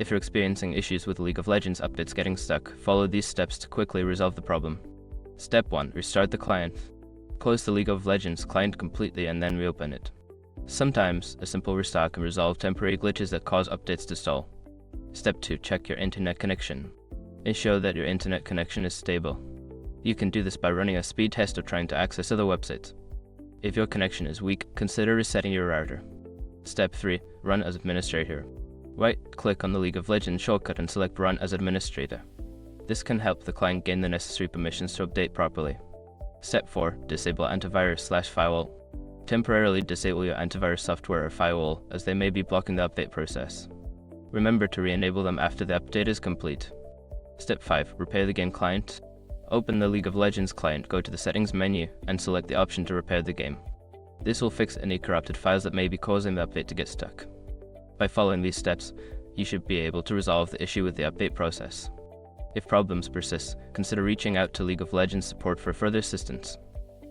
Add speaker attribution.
Speaker 1: If you're experiencing issues with League of Legends updates getting stuck, follow these steps to quickly resolve the problem. Step 1. Restart the client. Close the League of Legends client completely and then reopen it. Sometimes, a simple restart can resolve temporary glitches that cause updates to stall. Step 2. Check your internet connection. Ensure that your internet connection is stable. You can do this by running a speed test or trying to access other websites. If your connection is weak, consider resetting your router. Step 3. Run as administrator. Right-click on the League of Legends shortcut and select Run as Administrator. This can help the client gain the necessary permissions to update properly. Step 4. Disable antivirus/firewall. Temporarily disable your antivirus software or firewall, as they may be blocking the update process. Remember to re-enable them after the update is complete. Step 5. Repair the game client. Open the League of Legends client, go to the settings menu, and select the option to repair the game. This will fix any corrupted files that may be causing the update to get stuck. By following these steps, you should be able to resolve the issue with the update process. If problems persist, consider reaching out to League of Legends support for further assistance.